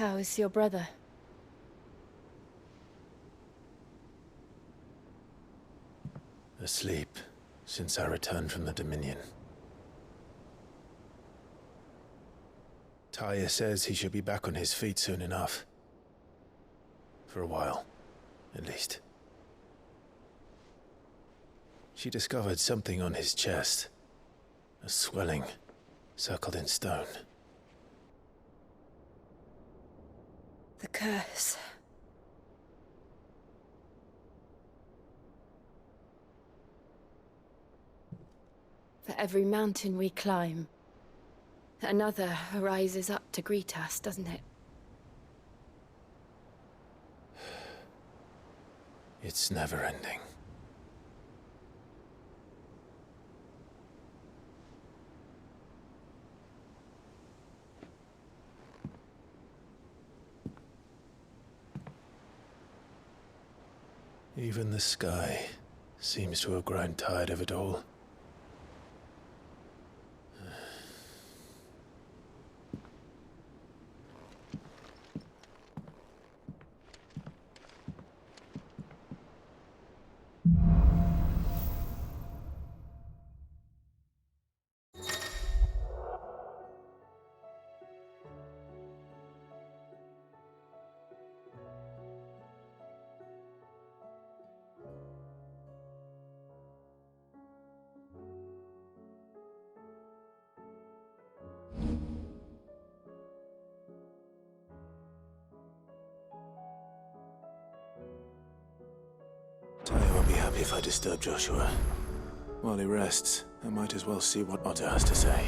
How is your brother? Asleep since I returned from the Dominion. Taya says he should be back on his feet soon enough. For a while, at least. She discovered something on his chest. A swelling, circled in stone. The curse. For every mountain we climb, another rises up to greet us, doesn't it? It's never ending. Even the sky seems to have grown tired of it all. Taya won't be happy if I disturb Joshua. While he rests, I might as well see what Otter has to say.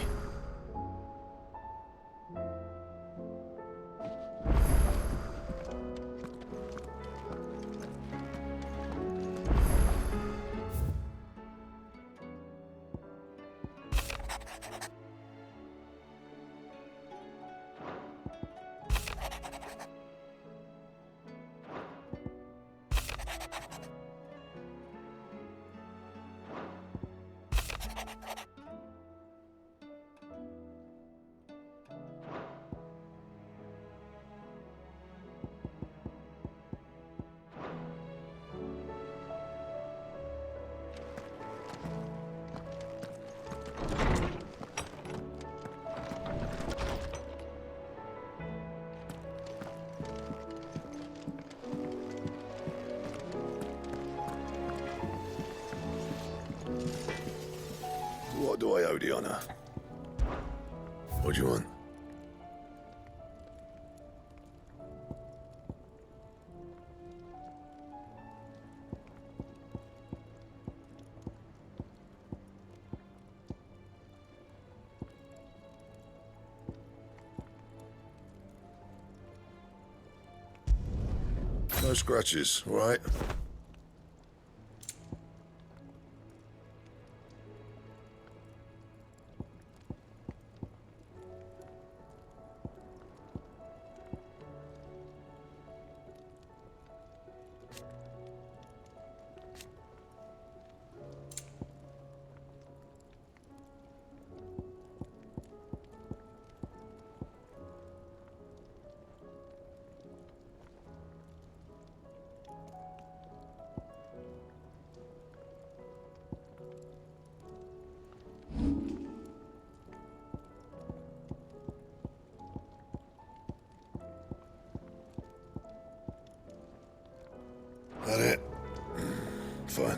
What do I owe the honor? What do you want? No scratches, all right? That it? Fine.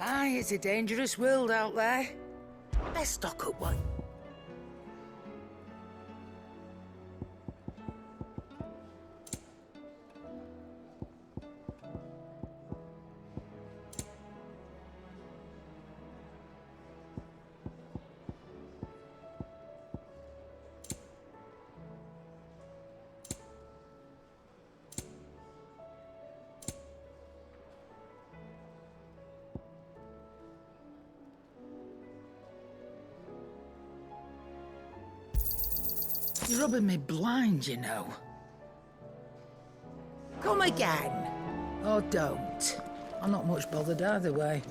Aye, it's a dangerous world out there. Let's stock up one. You're rubbing me blind, you know. Come again. Or don't. I'm not much bothered either way.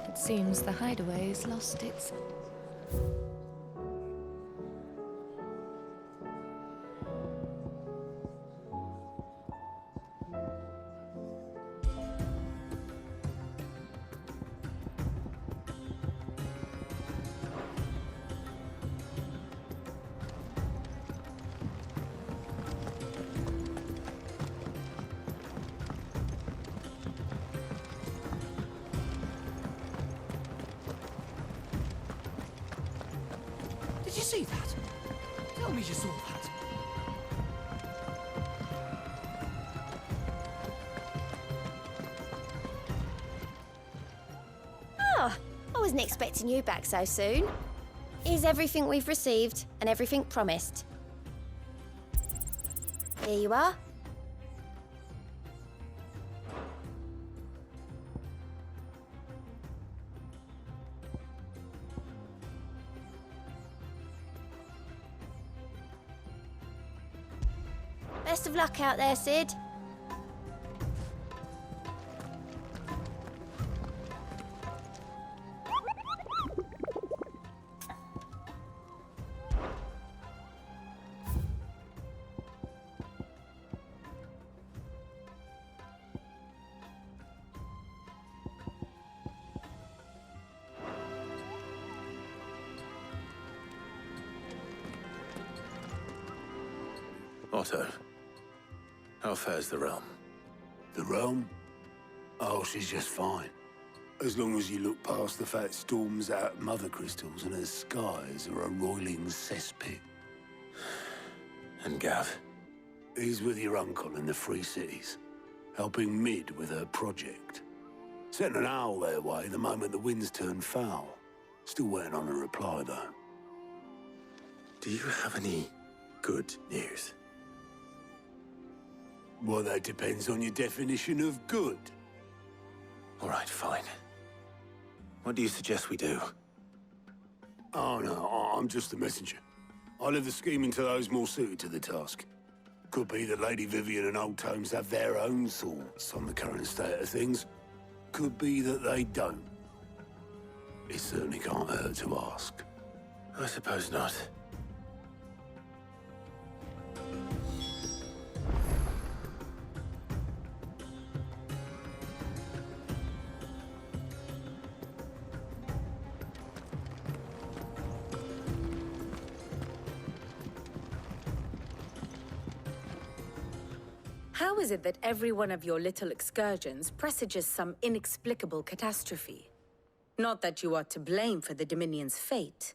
It seems the hideaway's lost its... Did you see that? Tell me you saw that. Ah, I wasn't expecting you back so soon. Here's everything we've received and everything promised. Here you are. Best of luck out there, Sid. Otto, how fares the realm? The realm? Oh, she's just fine. As long as you look past the fat storms out mother crystals and her skies are a roiling cesspit. And Gav? He's with your uncle in the Free Cities, helping Mid with her project. Sent an owl their way the moment the winds turned foul. Still waiting on a reply, though. Do you have any good news? Well, that depends on your definition of good. All right, fine. What do you suggest we do? Oh, no, I'm just the messenger. I leave the scheming to those more suited to the task. Could be that Lady Vivian and Old Tomes have their own thoughts on the current state of things. Could be that they don't. It certainly can't hurt to ask. I suppose not. How is it that every one of your little excursions presages some inexplicable catastrophe? Not that you are to blame for the Dominion's fate.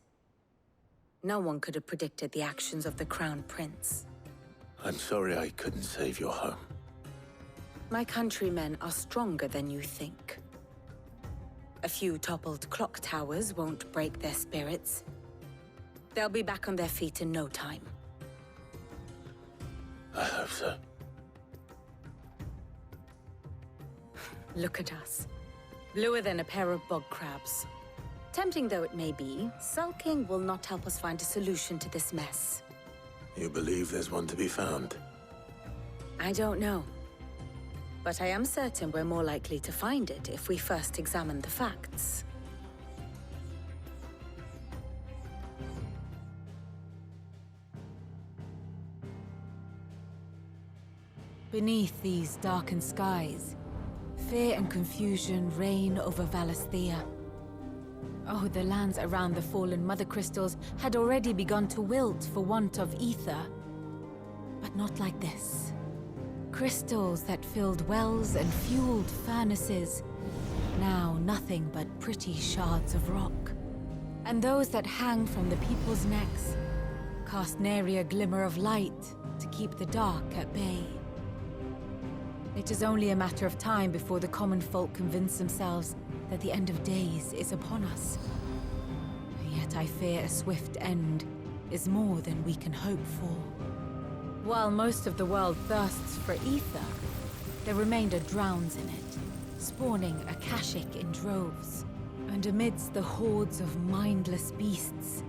No one could have predicted the actions of the Crown Prince. I'm sorry I couldn't save your home. My countrymen are stronger than you think. A few toppled clock towers won't break their spirits. They'll be back on their feet in no time. I hope so. Look at us. Bluer than a pair of bog crabs. Tempting though it may be, sulking will not help us find a solution to this mess. You believe there's one to be found? I don't know. But I am certain we're more likely to find it if we first examine the facts. Beneath these darkened skies, fear and confusion reign over Valisthea. Oh, the lands around the fallen mother crystals had already begun to wilt for want of ether. but not like this. Crystals that filled wells and fueled furnaces, now nothing but pretty shards of rock. And those that hang from the people's necks cast nary a glimmer of light to keep the dark at bay. It is only a matter of time before the common folk convince themselves that the end of days is upon us. Yet I fear a swift end is more than we can hope for. While most of the world thirsts for ether, the remainder drowns in it, spawning Akashic in droves. And amidst the hordes of mindless beasts,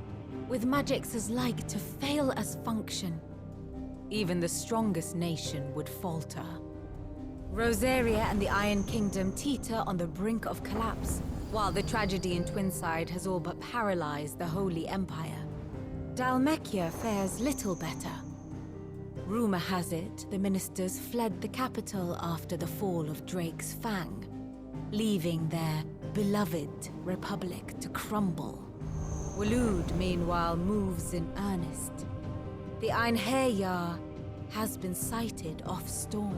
with magics as like to fail as function, even the strongest nation would falter. Rosaria and the Iron Kingdom teeter on the brink of collapse, while the tragedy in Twinside has all but paralyzed the Holy Empire. Dalmekia fares little better. Rumor has it the ministers fled the capital after the fall of Drake's Fang, leaving their beloved republic to crumble. Waloed, meanwhile, moves in earnest. The Einherjar has been sighted off-storm.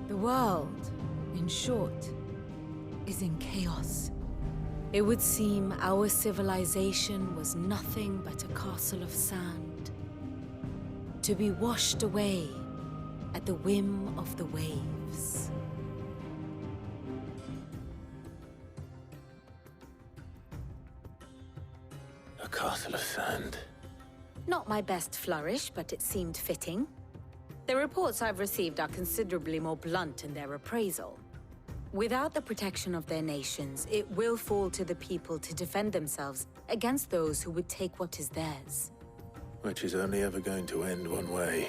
The world, in short, is in chaos. It would seem our civilization was nothing but a castle of sand, to be washed away at the whim of the waves. A castle of sand. Not my best flourish, but it seemed fitting. The reports I've received are considerably more blunt in their appraisal. Without the protection of their nations, it will fall to the people to defend themselves against those who would take what is theirs. Which is only ever going to end one way.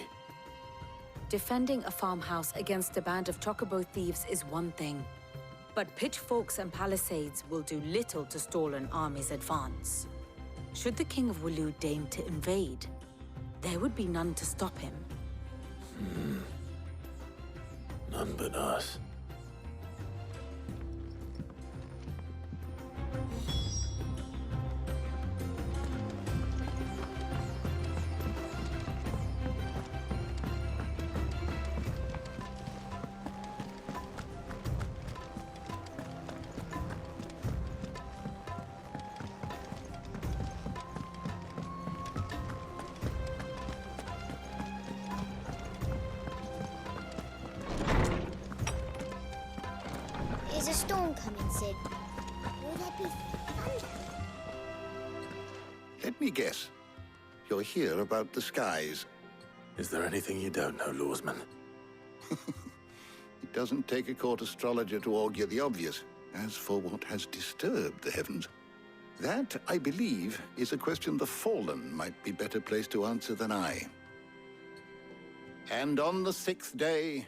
Defending a farmhouse against a band of chocobo thieves is one thing, but pitchforks and palisades will do little to stall an army's advance. Should the King of Waloed deign to invade, there would be none to stop him. None but us. Is a storm coming, Sid? Will there be thunder? Let me guess. You're here about the skies. Is there anything you don't know, Lawsman? It doesn't take a court astrologer to augur the obvious. As for what has disturbed the heavens, that, I believe, is a question the Fallen might be better placed to answer than I. And on the 6th day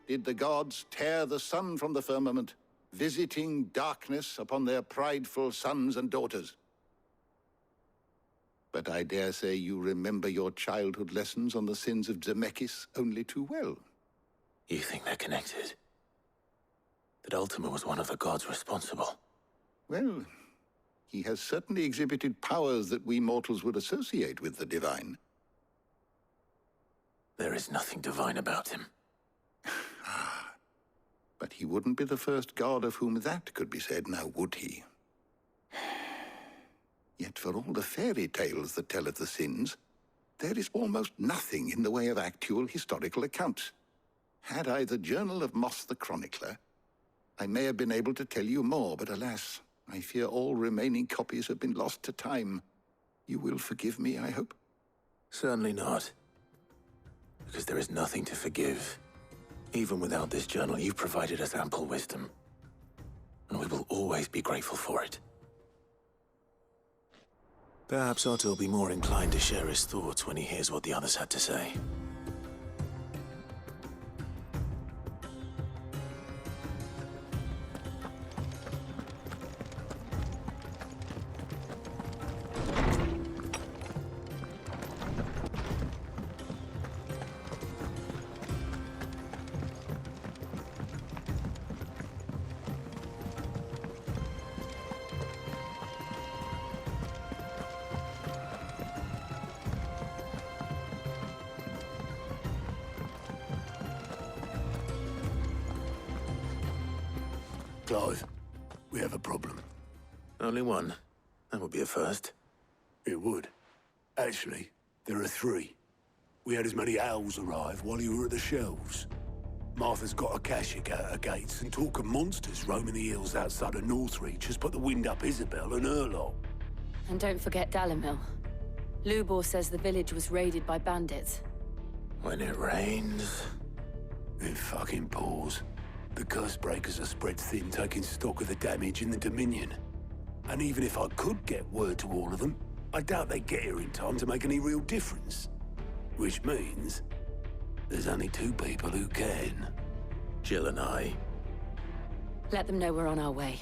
did the gods tear the sun from the firmament, visiting darkness upon their prideful sons and daughters. But I dare say you remember your childhood lessons on the sins of Zemeckis only too well. You think they're connected? That Ultima was one of the gods responsible? Well, he has certainly exhibited powers that we mortals would associate with the divine. There is nothing divine about him. But he wouldn't be the first god of whom that could be said, now would he? Yet for all the fairy tales that tell of the sins, there is almost nothing in the way of actual historical accounts. Had I the Journal of Moss the Chronicler, I may have been able to tell you more, but alas, I fear all remaining copies have been lost to time. You will forgive me, I hope? Certainly not. Because there is nothing to forgive. Even without this journal, you've provided us ample wisdom. And we will always be grateful for it. Perhaps Otto will be more inclined to share his thoughts when he hears what the others had to say. Clive, we have a problem. Only one. That would be a first. It would. Actually, there are three. We had as many owls arrive while you were at the shelves. Martha's got a Kashik at her gates, and talk of monsters roaming the hills outside of Northreach has put the wind up Isabel and her lot. And don't forget Dalimil. Lubor says the village was raided by bandits. When it rains... It fucking pours. The curse breakers are spread thin, taking stock of the damage in the Dominion. And even if I could get word to all of them, I doubt they'd get here in time to make any real difference. Which means... there's only two people who can. Jill and I. Let them know we're on our way.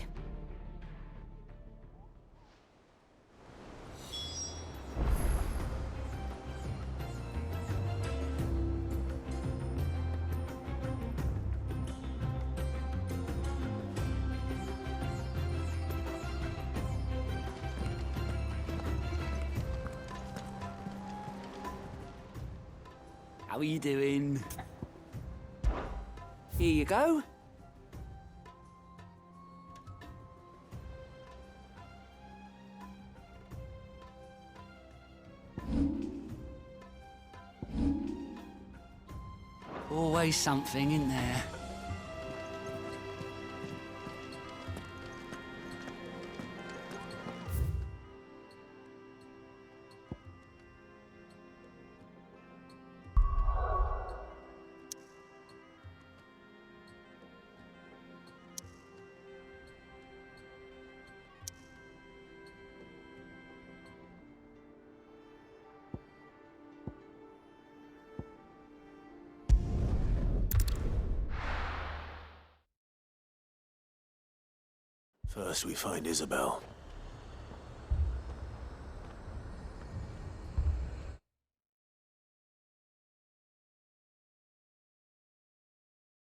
How are you doing? Here you go. Always something in there. First we find Isabel.